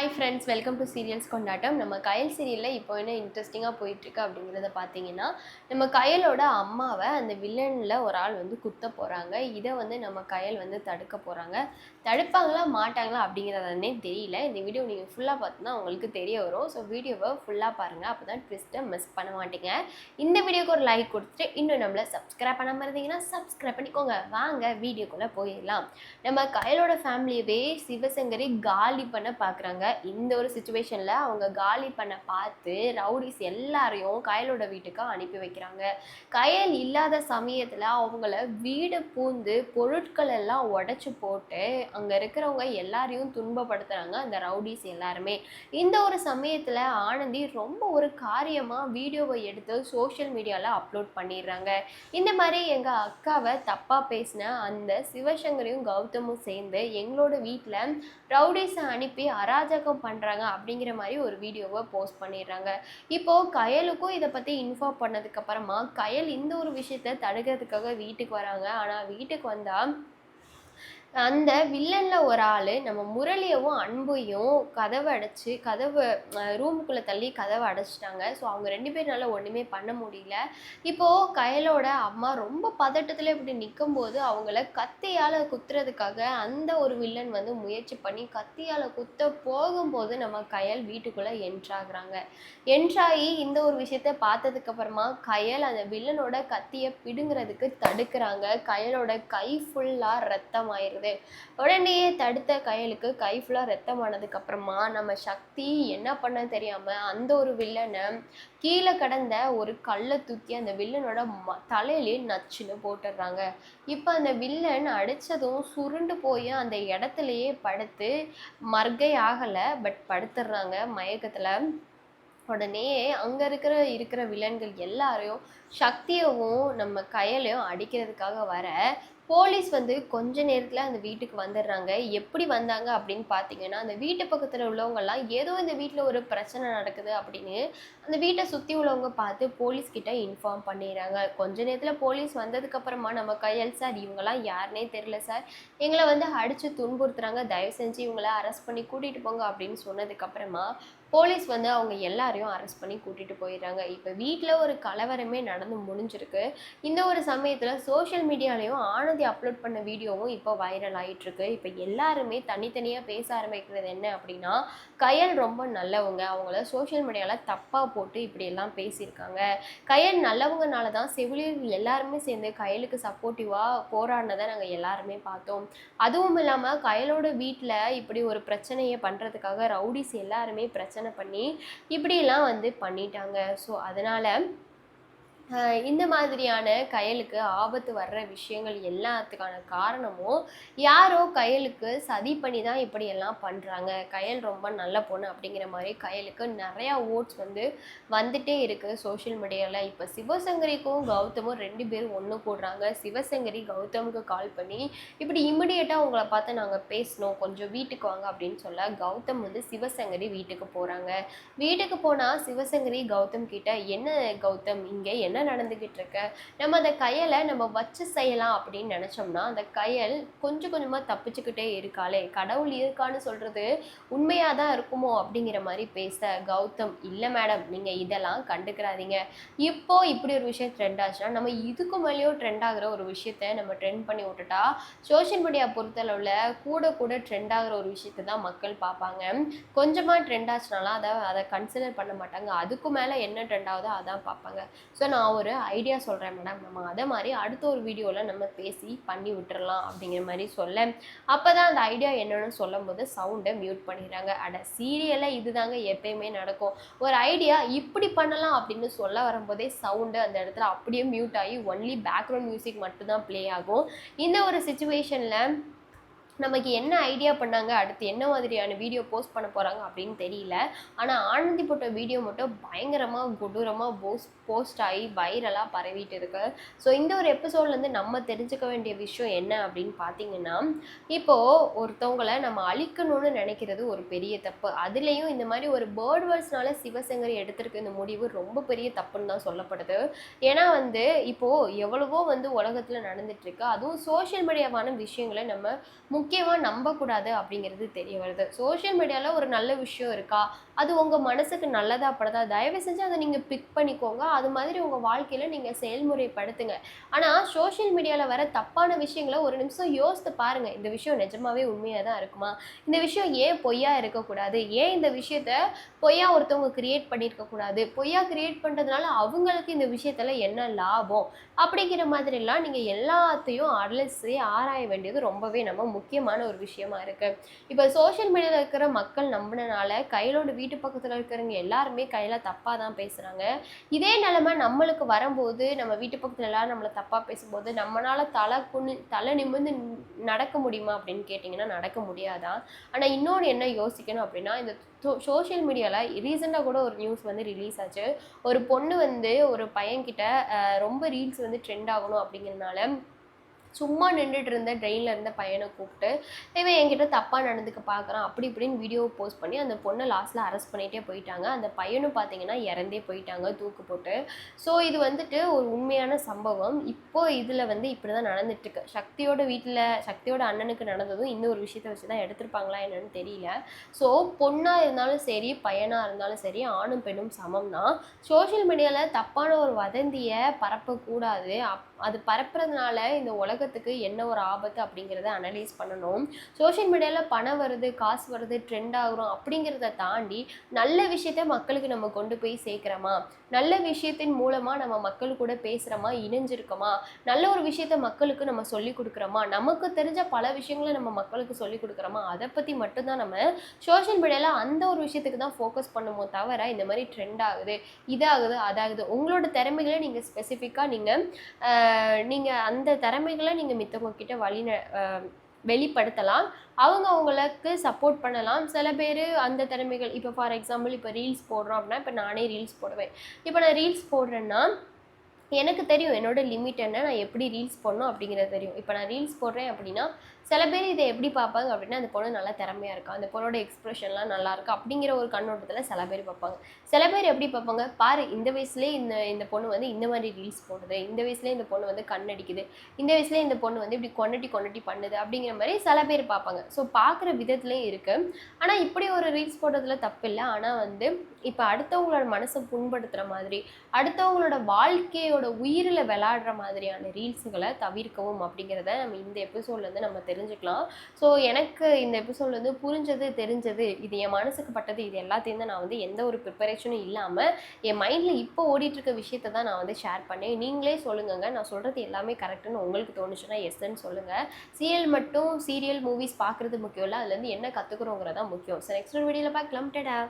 Hi friends, welcome to serials கொண்டாட்டம். நம்ம கயல் சீரியலில் இப்போ என்ன இன்ட்ரெஸ்டிங்காக போயிட்டுருக்கு அப்படிங்கிறத பார்த்தீங்கன்னா, நம்ம கயலோட அம்மாவை அந்த வில்லனில் ஒரு ஆள் வந்து குத்த போகிறாங்க. இதை வந்து நம்ம கயல் வந்து தடுக்க போகிறாங்க. தடுப்பாங்களா மாட்டாங்களா அப்படிங்கிறதே தெரியல. இந்த வீடியோ நீங்கள் ஃபுல்லாக பார்த்தீங்கன்னா உங்களுக்கு தெரிய வரும். ஸோ வீடியோவை ஃபுல்லாக பாருங்கள், அப்போ தான் ட்விஸ்ட்டை மிஸ் பண்ண மாட்டீங்க. இந்த வீடியோக்கு ஒரு லைக் கொடுத்துட்டு இன்னும் நம்மளை சப்ஸ்கிரைப் பண்ணாமல் இருந்தீங்கன்னா சப்ஸ்கிரைப் பண்ணிக்கோங்க. வாங்க வீடியோக்குள்ளே போயிடலாம். நம்ம கயலோட ஃபேமிலியவே சிவசங்கரி காலி பண்ண பார்க்குறாங்க. இந்த ஒரு சிச்சுவேஷன்ல அவங்க காலி பண்ண பார்த்து ரவுடிஸ் எல்லாரையும் கயலோட வீட்டுக்கு அனுப்பி வைக்கிறாங்க. கயல் இல்லாத சமயத்துல அவங்கள வீடு பூந்து பொருட்கள் எல்லாம் உடைச்சு போட்டு அங்க இருக்கிறவங்க எல்லாரையும் துன்பப்படுத்துறாங்க அந்த ரவுடிஸ் எல்லாருமே. இந்த ஒரு சமயத்துல ஆனந்தி ரொம்ப ஒரு காரியமா வீடியோவை எடுத்து சோஷியல் மீடியால அப்லோட் பண்ணிடுறாங்க. இந்த மாதிரி எங்க அக்காவை தப்பா பேசின அந்த சிவசங்கரையும் கௌதமும் சேர்ந்து எங்களோட வீட்டில் ரவுடிஸை அனுப்பி அராஜகம் பண்ணுறாங்க அப்படிங்கிற மாதிரி ஒரு வீடியோவை போஸ்ட் பண்ணிடுறாங்க. இப்போது கயலுக்கும் இதை பற்றி இன்ஃபார்ம் பண்ணதுக்கப்புறமா கயல் இந்த ஒரு விஷயத்தை தடுக்கிறதுக்காக வீட்டுக்கு வராங்க. ஆனால் வீட்டுக்கு வந்தால் அந்த வில்லன்ல ஒரு ஆள் நம்ம முரளியவும் அன்பையும் கதவை ரூமுக்குள்ளே தள்ளி கதவை அடைச்சிட்டாங்க. ஸோ அவங்க 2 பேர்னால ஒன்றுமே பண்ண முடியல. இப்போது கயலோட அம்மா ரொம்ப பதட்டத்தில் இப்படி நிற்கும்போது அவங்கள கத்தியால் குத்துறதுக்காக அந்த ஒரு வில்லன் வந்து முயற்சி பண்ணி கத்தியால் குத்த போகும்போது நம்ம கயல் வீட்டுக்குள்ளே என்ட்ராகிறாங்க. என்ட்ராகி இந்த ஒரு விஷயத்த பார்த்ததுக்கப்புறமா கயல் அந்த வில்லனோட கத்தியை பிடுங்கிறதுக்கு தடுக்கிறாங்க. கயலோட கை ஃபுல்லாக ரத்தமாயிருது. உடனே தடுத்த கயலுக்கு கை ஃபுல்லாக ரத்தமானதுக்கு அப்புறமா நம்ம சக்தி என்ன பண்ண தெரியாம அந்த ஒரு வில்லனை கீழே கடந்த ஒரு கல்லை தூக்கி அந்த வில்லனோட தலையிலே நச்சுன்னு போட்டுடுறாங்க. இப்போ அந்த வில்லன் அடித்ததும் சுருண்டு போய் அந்த இடத்துலையே படுத்து மர்கை ஆகலை, பட் படுத்துடுறாங்க மயக்கத்தில். உடனே அங்கே இருக்கிற வில்லன்கள் எல்லாரையும் சக்தியவும் நம்ம கயலையும் அடிக்கிறதுக்காக வர போலீஸ் வந்து கொஞ்ச நேரத்தில் அந்த வீட்டுக்கு வந்துடுறாங்க. எப்படி வந்தாங்க அப்படின்னு பார்த்தீங்கன்னா, அந்த வீட்டு பக்கத்தில் உள்ளவங்கெல்லாம் ஏதோ இந்த வீட்டில் ஒரு பிரச்சனை நடக்குது அப்படின்னு அந்த வீட்டை சுற்றி உள்ளவங்க பார்த்து போலீஸ்கிட்ட இன்ஃபார்ம் பண்ணிடுறாங்க. கொஞ்ச நேரத்தில் போலீஸ் வந்ததுக்கப்புறமா நம்ம கயல், சார் இவங்கெல்லாம் யாருனே தெரியல சார், எங்களை வந்து அடித்து துன்புறுத்துறாங்க, தயவு செஞ்சு இவங்கள அரெஸ்ட் பண்ணி கூட்டிகிட்டு போங்க அப்படின்னு சொன்னதுக்கப்புறமா போலீஸ் வந்து அவங்க எல்லாரையும் அரெஸ்ட் பண்ணி கூட்டிகிட்டு போயிடுறாங்க. இப்போ வீட்டில் ஒரு கலவரமே நடந்து முடிஞ்சிருக்கு. இந்த ஒரு சமயத்தில் சோஷியல் மீடியாலையும் ஆனந்தி அப்லோட் பண்ண வீடியோவும் இப்போ வைரல் ஆகிட்டுருக்கு. இப்போ எல்லாருமே தனித்தனியாக பேச ஆரம்பிக்கிறது என்ன அப்படின்னா, கயல் ரொம்ப நல்லவங்க, அவங்கள சோஷியல் மீடியாவில் தப்பாக போட்டு இப்படியெல்லாம் பேசியிருக்காங்க. கயல் நல்லவங்கனால தான் செவிலியர்கள் எல்லாருமே சேர்ந்து கயலுக்கு சப்போர்ட்டிவாக போராடினதை நாங்கள் எல்லாருமே பார்த்தோம். அதுவும் இல்லாமல் கயலோட வீட்டில் இப்படி ஒரு பிரச்சனையை பண்ணுறதுக்காக ரவுடிஸ் எல்லாருமே பிரச்சனை பண்ணி இப்படியெல்லாம் வந்து பண்ணிட்டாங்க. ஸோ அதனால் இந்த மாதிரியான கயலுக்கு ஆபத்து வர்ற விஷயங்கள் எல்லாத்துக்கான காரணமும் யாரோ கயலுக்கு சதி பண்ணி தான் இப்படியெல்லாம் பண்ணுறாங்க. கயல் ரொம்ப நல்ல பொண்ணு அப்படிங்கிற மாதிரி கயலுக்கு நிறையா ஓட்ஸ் வந்து வந்துட்டே இருக்குது சோஷியல் மீடியாவில். இப்போ சிவசங்கரிக்கும் கௌதமும் 2 பேரும் ஒன்று கூடுறாங்க. சிவசங்கரி கௌதமுக்கு கால் பண்ணி இப்படி இமிடியேட்டாக உங்களை பார்த்து நாங்கள் பேசணும், கொஞ்சம் வீட்டுக்கு வாங்க அப்படின்னு சொல்ல கௌதம் வந்து சிவசங்கரி வீட்டுக்கு போகிறாங்க. வீட்டுக்கு போனால் சிவசங்கரி கௌதம் கிட்ட, என்ன கௌதம் இங்கே என்ன நடந்துகிட்டு இருக்க, நம்ம அந்த கயலை நம்ம வச்சு செய்யலாம் அப்படின்னு நினைச்சோம்னா அந்த கயல் கொஞ்சம் கொஞ்சமா தப்பிச்சுக்கிட்டே இருக்காளே, கடவுள் இருக்கான்னு சொல்றது உண்மையா தான் இருக்குமோ அப்படிங்கிற மாதிரி பேச கௌதம், இல்லை மேடம் நீங்க இதெல்லாம் கண்டுக்கிறாதீங்க, இப்போ இப்படி ஒரு விஷயம் ட்ரெண்ட் ஆச்சுன்னா நம்ம இதுக்கு மேலேயோ ட்ரெண்ட் ஆகிற ஒரு விஷயத்த நம்ம ட்ரெண்ட் பண்ணி விட்டுட்டா சோஷியல் மீடியா பொறுத்தளவில் கூட ட்ரெண்ட் ஆகிற ஒரு விஷயத்தை தான் மக்கள் பார்ப்பாங்க. கொஞ்சமாக ட்ரெண்ட் ஆச்சுனாலும் அதை கன்சிடர் பண்ண மாட்டாங்க. அதுக்கு மேலே என்ன ட்ரெண்ட் ஆகுதோ அதான் பார்ப்பாங்க. ஸோ நான் ஒரு ஐடியா சொல்கிறேன் மேடம், நம்ம அதை மாதிரி அடுத்த ஒரு வீடியோவில் நம்ம பேசி பண்ணி விட்டுறலாம் அப்படிங்கிற மாதிரி சொல்ல, அப்போ தான் அந்த ஐடியா என்னன்னு சொல்லும் போது சவுண்டை மியூட் பண்ணிடுறாங்க. அட சீரியலில் இதுதாங்க எப்பயுமே நடக்கும், ஒரு ஐடியா இப்படி பண்ணலாம் அப்படின்னு சொல்ல வரும்போதே சவுண்டு அந்த இடத்துல அப்படியே மியூட் ஆகி ஒன்லி பேக்ரவுண்ட் மியூசிக் மட்டும்தான் ப்ளே ஆகும். இந்த ஒரு சிச்சுவேஷனில் நமக்கு என்ன ஐடியா பண்ணாங்க, அடுத்து என்ன மாதிரியான வீடியோ போஸ்ட் பண்ண போகிறாங்க அப்படின்னு தெரியல. ஆனால் ஆனந்தி போட்ட வீடியோ மட்டும் பயங்கரமாக கொடூரமாக போஸ்ட் ஆகி வைரலாக பரவிட்டு இருக்கு. ஸோ இந்த ஒரு எபிசோட்லேருந்து நம்ம தெரிஞ்சுக்க வேண்டிய விஷயம் என்ன அப்படின்னு பார்த்தீங்கன்னா, இப்போது ஒருத்தவங்களை நம்ம அழிக்கணும்னு நினைக்கிறது ஒரு பெரிய தப்பு. அதுலேயும் இந்த மாதிரி ஒரு பேர்ட் வேர்ட்ஸ்னால சிவசங்கரி எடுத்திருக்க இந்த முடிவு ரொம்ப பெரிய தப்புன்னு தான் சொல்லப்படுது. ஏன்னா வந்து இப்போது எவ்வளவோ வந்து உலகத்தில் நடந்துட்டுருக்கு, அதுவும் சோஷியல் மீடியாவான விஷயங்களை நம்ம முக்கியமாக நம்பக்கூடாது அப்படிங்கிறது தெரிய வருது. சோஷியல் மீடியாவில் ஒரு நல்ல விஷயம் இருக்கா, அது உங்கள் மனசுக்கு நல்லதா படுதா, தயவு செஞ்சு அதை நீங்கள் பிக் பண்ணிக்கோங்க. அது மாதிரி உங்கள் வாழ்க்கையில் நீங்கள் செயல்முறைப்படுத்துங்க. ஆனால் சோஷியல் மீடியாவில் வர தப்பான விஷயங்களை ஒரு நிமிஷம் யோசித்து பாருங்கள். இந்த விஷயம் நிஜமாவே உண்மையாக தான் இருக்குமா, இந்த விஷயம் ஏன் பொய்யா இருக்கக்கூடாது, ஏன் இந்த விஷயத்த பொய்யா ஒருத்தவங்க கிரியேட் பண்ணியிருக்கக்கூடாது, பொய்யா கிரியேட் பண்ணுறதுனால அவங்களுக்கு இந்த விஷயத்தில் என்ன லாபம், அப்படிங்கிற மாதிரிலாம் நீங்கள் எல்லாத்தையும் அலசி ஆராய வேண்டியது ரொம்பவே நம்ம முக்கியமான ஒரு விஷயமா இருக்குது. இப்போ சோஷியல் மீடியாவில் இருக்கிற மக்கள் நம்பினால கையிலோட வீட்டு பக்கத்தில் இருக்கிறவங்க எல்லாருமே கையில் தப்பாக தான் பேசுகிறாங்க. இதே நிலைமை நம்மளுக்கு வரும்போது, நம்ம வீட்டு பக்கத்தில் எல்லாரும் நம்மளை தப்பாக பேசும்போது நம்மளால் தலை நிமிர்ந்து நடக்க முடியுமா அப்படின்னு கேட்டிங்கன்னா நடக்க முடியாதான். ஆனால் இன்னொன்று என்ன யோசிக்கணும் அப்படின்னா, இந்த சோஷியல் மீடியாவில் ரீசெண்டாக கூட ஒரு நியூஸ் வந்து ரிலீஸ் ஆச்சு. ஒரு பொண்ணு வந்து ஒரு பையன்கிட்ட ரொம்ப ரீல்ஸ் வந்து ட்ரெண்ட் ஆகணும் அப்படிங்கிறதுனால சும்மா நின்றுட்டு இருந்த ட்ரெயினில் இருந்த பையனை கூப்பிட்டு இவன் என்கிட்ட தப்பாக நடந்துக்க பார்க்குறான் அப்படி இப்படின்னு வீடியோ போஸ்ட் பண்ணி அந்த பொண்ணை லாஸ்ட்டில் அரெஸ்ட் பண்ணிகிட்டே போயிட்டாங்க. அந்த பையனும் பார்த்தீங்கன்னா இறந்தே போயிட்டாங்க தூக்கு போட்டு. ஸோ இது வந்துட்டு ஒரு உண்மையான சம்பவம். இப்போ இதில் வந்து இப்படி தான் நடந்துட்டுருக்கு. சக்தியோட வீட்டில் சக்தியோட அண்ணனுக்கு நடந்ததும் இந்த ஒரு விஷயத்தை வச்சு தான் எடுத்திருப்பாங்களா என்னன்னு தெரியல. ஸோ பொண்ணாக இருந்தாலும் சரி, பையனாக இருந்தாலும் சரி, ஆணும் பெண்ணும் சமம்னா சோஷியல் மீடியாவில் தப்பான ஒரு வதந்தியை பரப்பக்கூடாது. அது பரப்புறதுனால இந்த உலகத்துக்கு என்ன ஒரு ஆபத்து அப்படிங்கிறத அனலைஸ் பண்ணணும். சோஷியல் மீடியாவில் பணம் வருது, காசு வருது, ட்ரெண்ட் ஆகுறோம் அப்படிங்கிறத தாண்டி நல்ல விஷயத்த மக்களுக்கு நம்ம கொண்டு போய் சேர்க்குறோமா, நல்ல விஷயத்தின் மூலமாக நம்ம மக்கள் கூட பேசுகிறோமா, இணைஞ்சிருக்கோமா, நல்ல ஒரு விஷயத்த மக்களுக்கு நம்ம சொல்லிக் கொடுக்குறோமா, நமக்கு தெரிஞ்ச பல விஷயங்களை நம்ம மக்களுக்கு சொல்லிக் கொடுக்குறோமா, அதை பற்றி மட்டும்தான் நம்ம சோஷியல் மீடியாவில் அந்த ஒரு விஷயத்துக்கு தான் ஃபோக்கஸ் பண்ணுமோ தவிர இந்த மாதிரி ட்ரெண்ட் ஆகுது, இதாகுது, அதாகுது, உங்களோட திறமைகளை நீங்கள் ஸ்பெசிஃபிக்காக நீங்கள் அந்த திறமைகளை நீங்கள் மித்தவங்க கிட்ட வெளிப்படுத்தலாம். அவங்க அவங்களுக்கு சப்போர்ட் பண்ணலாம். சில பேர் அந்த திறமைகள் இப்போ ஃபார் எக்ஸாம்பிள் இப்போ ரீல்ஸ் போடுறோம் அப்படின்னா, இப்போ நானே ரீல்ஸ் போடுவேன். இப்போ நான் ரீல்ஸ் போடுறேன்னா எனக்கு தெரியும் என்னோட லிமிட் என்ன, நான் எப்படி ரீல்ஸ் போடணும் அப்படிங்கிறது தெரியும். இப்போ நான் ரீல்ஸ் போடுறேன் அப்படின்னா சில பேர் இதை எப்படி பார்ப்பாங்க அப்படின்னா, அந்த பொண்ணு நல்லா திறமையாக இருக்கா, அந்த பொண்ணோட எக்ஸ்ப்ரெஷன்லாம் நல்லா இருக்கா அப்படிங்கிற ஒரு கண்ணோட்டத்தில் சில பேர் பார்ப்பாங்க. சில பேர் எப்படி பார்ப்பாங்க, பாரு இந்த வயசுலேயே இந்த பொண்ணு வந்து இந்த மாதிரி ரீல்ஸ் போடுது, இந்த வயசுலேயே இந்த பொண்ணு வந்து கண்ணடிக்குது, இந்த வயசுலேயே இந்த பொண்ணு வந்து இப்படி கொண்டட்டி பண்ணுது அப்படிங்கிற மாதிரி சில பேர் பார்ப்பாங்க. ஸோ பார்க்குற விதத்துலேயும் இருக்குது. ஆனால் இப்படி ஒரு ரீல்ஸ் போடுறதுல தப்பு இல்லை. ஆனால் வந்து இப்போ அடுத்தவங்களோட மனசை புண்படுத்துகிற மாதிரி, அடுத்தவங்களோட வாழ்க்கையோட உயிரில் விளையாடுற மாதிரியான ரீல்ஸுகளை தவிர்க்கவும் அப்படிங்கிறத நம்ம இந்த எபிசோட்லேருந்து நம்ம தெரிஞ்சுக்கலாம். ஸோ எனக்கு இந்த எபிசோட் வந்து புரிஞ்சது, தெரிஞ்சது, இது என் மனசுக்கு பட்டது, இது எல்லாத்தையும் தான் நான் வந்து எந்த ஒரு ப்ரிப்பரேஷனும் இல்லாமல் என் மைண்டில் இப்போ ஓடிட்டுருக்க விஷயத்தை தான் நான் வந்து ஷேர் பண்ணேன். நீங்களே சொல்லுங்கங்க, நான் சொல்கிறது எல்லாமே கரெக்டுன்னு உங்களுக்கு தோணுச்சுன்னா எஸ்ன்னு சொல்லுங்கள். சீரியல் மூவிஸ் பார்க்குறது முக்கியம் இல்லை, அதுலேருந்து என்ன கற்றுக்குறோங்கிறதா முக்கியம். ஸோ நெக்ஸ்ட் வீடியோவில் பார்க்கலாம். டடா.